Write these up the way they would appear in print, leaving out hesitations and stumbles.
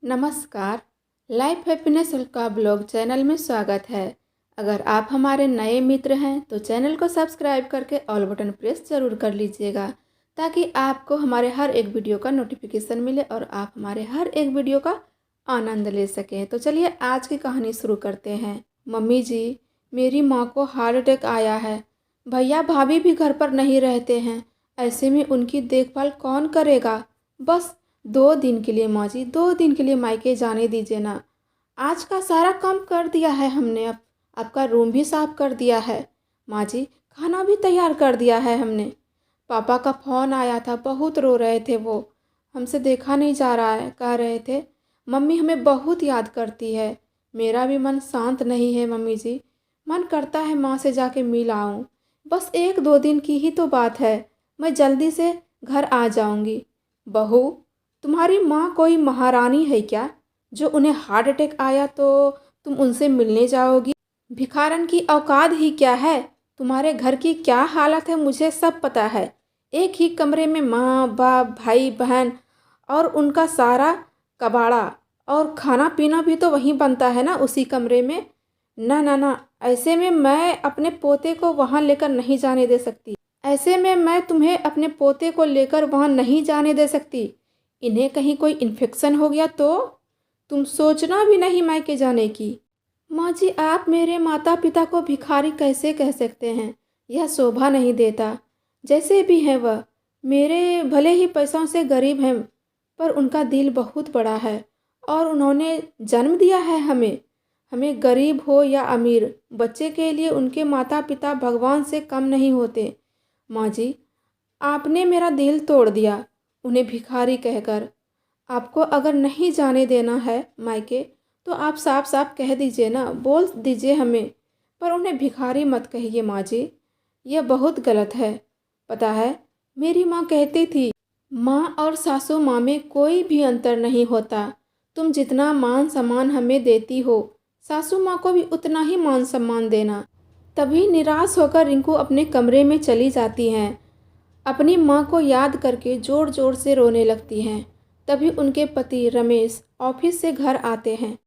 नमस्कार। Life happiness का blog channel में स्वागत है। अगर आप हमारे नए मित्र हैं तो चैनल को सब्सक्राइब करके ऑल बटन प्रेस ज़रूर कर लीजिएगा ताकि आपको हमारे हर एक वीडियो का नोटिफिकेशन मिले और आप हमारे हर एक वीडियो का आनंद ले सकें। तो चलिए आज की कहानी शुरू करते हैं। मम्मी जी, मेरी माँ को हार्ट अटैक आया है। भैया भाभी भी घर पर नहीं रहते हैं, ऐसे में उनकी देखभाल कौन करेगा। बस 2 दिन के लिए माँ जी, 2 दिन के लिए मायके जाने दीजिए ना। आज का सारा काम कर दिया है हमने, अब आपका रूम भी साफ कर दिया है माँ जी, खाना भी तैयार कर दिया है हमने। पापा का फ़ोन आया था, बहुत रो रहे थे वो, हमसे देखा नहीं जा रहा है। कह रहे थे मम्मी हमें बहुत याद करती है। मेरा भी मन शांत नहीं है मम्मी जी, मन करता है माँ से जाके मिल आऊँ। बस 1-2 दिन की ही तो बात है, मैं जल्दी से घर आ जाऊँगी। बहू, तुम्हारी माँ कोई महारानी है क्या जो उन्हें हार्ट अटैक आया तो तुम उनसे मिलने जाओगी। भिखारन की औकात ही क्या है। तुम्हारे घर की क्या हालत है मुझे सब पता है। एक ही कमरे में माँ बाप भाई बहन और उनका सारा कबाड़ा, और खाना पीना भी तो वहीं बनता है ना, उसी कमरे में। ना ना ना, ऐसे में मैं अपने पोते को वहाँ लेकर नहीं जाने दे सकती। ऐसे में मैं तुम्हें अपने पोते को लेकर वहाँ नहीं जाने दे सकती। इन्हें कहीं कोई इन्फेक्शन हो गया तो तुम सोचना भी नहीं मायके जाने की। माँ जी, आप मेरे माता पिता को भिखारी कैसे कह सकते हैं, यह शोभा नहीं देता। जैसे भी हैं वह मेरे भले ही पैसों से गरीब हैं, पर उनका दिल बहुत बड़ा है और उन्होंने जन्म दिया है हमें। हमें गरीब हो या अमीर, बच्चे के लिए उनके माता पिता भगवान से कम नहीं होते। माँ जी, आपने मेरा दिल तोड़ दिया उन्हें भिखारी कहकर। आपको अगर नहीं जाने देना है मायके तो आप साफ साफ कह दीजिए ना, बोल दीजिए हमें, पर उन्हें भिखारी मत कहिए माँ जी, यह बहुत गलत है। पता है, मेरी माँ कहती थी माँ और सासू माँ में कोई भी अंतर नहीं होता। तुम जितना मान सम्मान हमें देती हो, सासू माँ को भी उतना ही मान सम्मान देना। तभी निराश होकर रिंकू अपने कमरे में चली जाती हैं। अपनी माँ को याद करके ज़ोर ज़ोर से रोने लगती हैं। तभी उनके पति रमेश ऑफिस से घर आते हैं।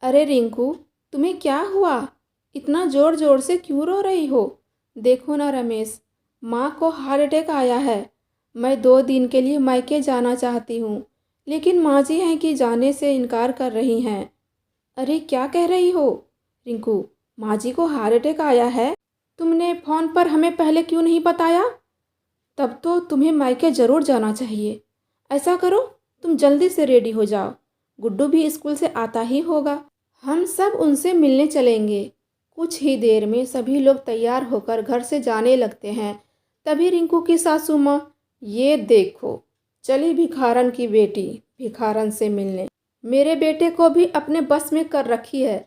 अरे रिंकू, तुम्हें क्या हुआ? इतना ज़ोर ज़ोर से क्यों रो रही हो? देखो ना रमेश, माँ को हार्ट अटैक आया है। मैं 2 दिन के लिए मायके जाना चाहती हूँ, लेकिन माँ जी हैं कि जाने से इनकार कर रही हैं। अरे क्या कह रही हो रिंकू, माँ जी को हार्ट अटैक आया है? तुमने फ़ोन पर हमें पहले क्यों नहीं बताया? तब तो तुम्हें मायके ज़रूर जाना चाहिए। ऐसा करो, तुम जल्दी से रेडी हो जाओ, गुड्डू भी स्कूल से आता ही होगा, हम सब उनसे मिलने चलेंगे। कुछ ही देर में सभी लोग तैयार होकर घर से जाने लगते हैं। तभी रिंकू की सासू माँ, ये देखो चली भिखारन की बेटी भिखारन से मिलने। मेरे बेटे को भी अपने बस में कर रखी है।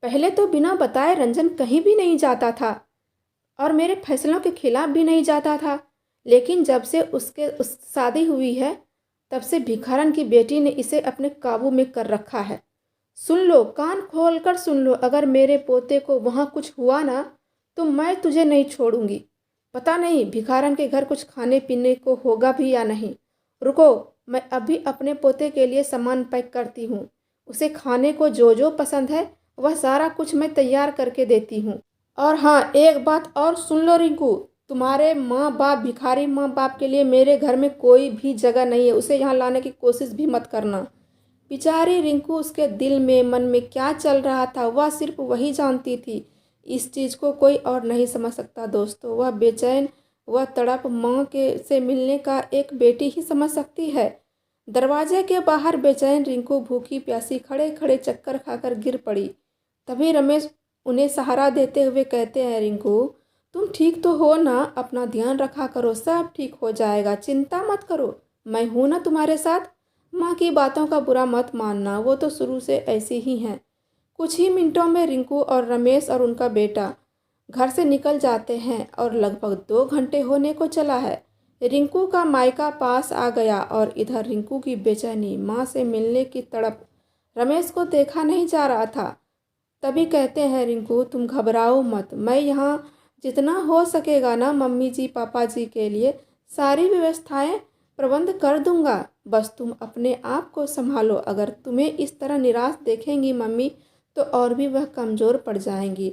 पहले तो बिना बताए रंजन कहीं भी नहीं जाता था और मेरे फैसलों के खिलाफ भी नहीं जाता था, लेकिन जब से उसके उस शादी हुई है तब से भिखारन की बेटी ने इसे अपने काबू में कर रखा है। सुन लो, कान खोल कर सुन लो, अगर मेरे पोते को वहाँ कुछ हुआ ना तो मैं तुझे नहीं छोड़ूंगी। पता नहीं भिखारन के घर कुछ खाने पीने को होगा भी या नहीं। रुको, मैं अभी अपने पोते के लिए सामान पैक करती हूँ। उसे खाने को जो जो पसंद है वह सारा कुछ मैं तैयार करके देती हूँ। और हाँ, एक बात और सुन लो रिंकू, तुम्हारे माँ बाप भिखारी माँ बाप के लिए मेरे घर में कोई भी जगह नहीं है, उसे यहाँ लाने की कोशिश भी मत करना। बेचारी रिंकू, उसके दिल में मन में क्या चल रहा था वह सिर्फ वही जानती थी। इस चीज़ को कोई और नहीं समझ सकता दोस्तों। वह बेचैन, वह तड़प माँ के से मिलने का एक बेटी ही समझ सकती है। दरवाजे के बाहर बेचैन रिंकू भूखी प्यासी खड़े खड़े चक्कर खाकर गिर पड़ी। तभी रमेश उन्हें सहारा देते हुए कहते हैं, रिंकू तुम ठीक तो हो ना, अपना ध्यान रखा करो, सब ठीक हो जाएगा, चिंता मत करो, मैं हूँ ना तुम्हारे साथ। माँ की बातों का बुरा मत मानना, वो तो शुरू से ऐसी ही हैं। कुछ ही मिनटों में रिंकू और रमेश और उनका बेटा घर से निकल जाते हैं और लगभग 2 घंटे होने को चला है। रिंकू का मायका पास आ गया और इधर रिंकू की बेचैनी, माँ से मिलने की तड़प रमेश को देखा नहीं जा रहा था। तभी कहते हैं, रिंकू तुम घबराओ मत, मैं यहाँ जितना हो सकेगा ना मम्मी जी पापा जी के लिए सारी व्यवस्थाएं प्रबंध कर दूंगा, बस तुम अपने आप को संभालो। अगर तुम्हें इस तरह निराश देखेंगी मम्मी तो और भी वह कमज़ोर पड़ जाएंगी।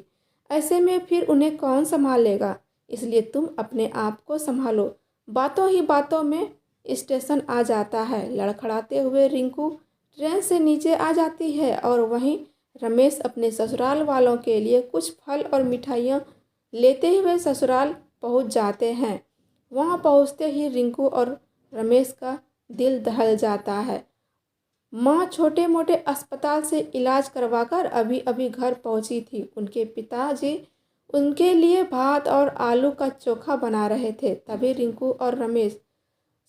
ऐसे में फिर उन्हें कौन संभालेगा? इसलिए तुम अपने आप को संभालो। बातों ही बातों में स्टेशन आ जाता है। लड़खड़ाते हुए रिंकू ट्रेन से नीचे आ जाती है और वहीं रमेश अपने ससुराल वालों के लिए कुछ फल और मिठाइयाँ लेते हुए ससुराल पहुंच जाते हैं। वहां पहुंचते ही रिंकू और रमेश का दिल दहल जाता है। माँ छोटे मोटे अस्पताल से इलाज करवाकर अभी अभी घर पहुंची थी। उनके पिताजी उनके लिए भात और आलू का चोखा बना रहे थे। तभी रिंकू और रमेश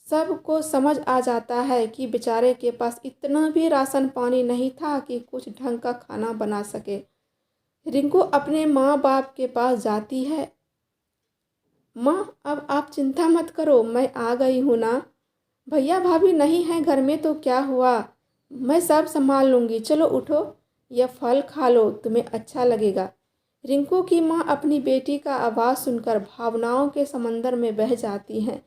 सबको समझ आ जाता है कि बेचारे के पास इतना भी राशन पानी नहीं था कि कुछ ढंग का खाना बना सके। रिंकू अपने माँ बाप के पास जाती है। माँ, अब आप चिंता मत करो, मैं आ गई हूँ ना। भैया भाभी नहीं हैं घर में तो क्या हुआ, मैं सब संभाल लूँगी। चलो उठो, यह फल खा लो, तुम्हें अच्छा लगेगा। रिंकू की माँ अपनी बेटी का आवाज़ सुनकर भावनाओं के समंदर में बह जाती हैं।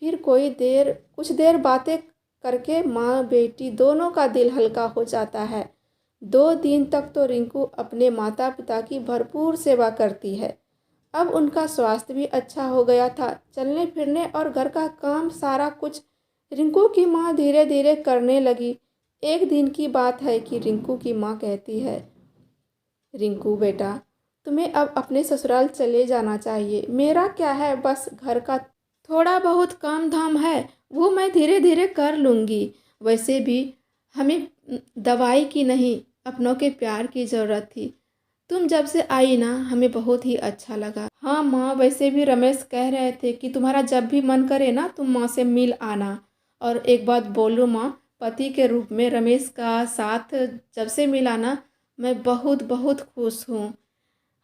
फिर कुछ देर बातें करके माँ बेटी दोनों का दिल हल्का हो जाता है। 2 दिन तक तो रिंकू अपने माता पिता की भरपूर सेवा करती है। अब उनका स्वास्थ्य भी अच्छा हो गया था। चलने फिरने और घर का काम सारा कुछ रिंकू की माँ धीरे धीरे करने लगी। एक दिन की बात है कि रिंकू की माँ कहती है, रिंकू बेटा, तुम्हें अब अपने ससुराल चले जाना चाहिए। मेरा क्या है, बस घर का थोड़ा बहुत काम धाम है, वो मैं धीरे धीरे कर लूँगी। वैसे भी हमें दवाई की नहीं, अपनों के प्यार की ज़रूरत थी। तुम जब से आई ना, हमें बहुत ही अच्छा लगा। हाँ माँ, वैसे भी रमेश कह रहे थे कि तुम्हारा जब भी मन करे ना तुम माँ से मिल आना। और एक बात बोलूँ माँ, पति के रूप में रमेश का साथ जब से मिला ना, मैं बहुत बहुत खुश हूँ।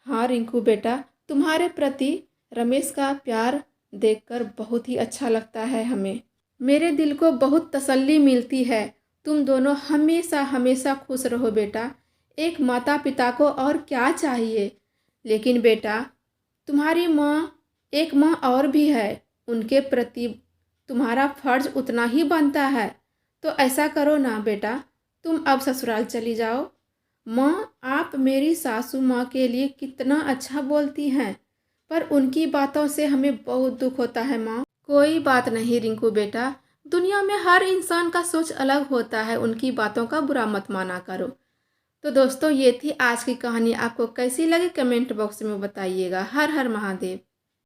हाँ रिंकू बेटा, तुम्हारे प्रति रमेश का प्यार देखकर बहुत ही अच्छा लगता है हमें। मेरे दिल को बहुत तसल्ली मिलती है। तुम दोनों हमेशा हमेशा खुश रहो बेटा। एक माता पिता को और क्या चाहिए। लेकिन बेटा, तुम्हारी माँ, एक माँ और भी है, उनके प्रति तुम्हारा फर्ज उतना ही बनता है। तो ऐसा करो ना बेटा, तुम अब ससुराल चली जाओ। माँ, आप मेरी सासू माँ के लिए कितना अच्छा बोलती हैं, पर उनकी बातों से हमें बहुत दुख होता है माँ। कोई बात नहीं रिंकू बेटा, दुनिया में हर इंसान का सोच अलग होता है, उनकी बातों का बुरा मत माना करो। तो दोस्तों, ये थी आज की कहानी। आपको कैसी लगी कमेंट बॉक्स में बताइएगा। हर हर महादेव।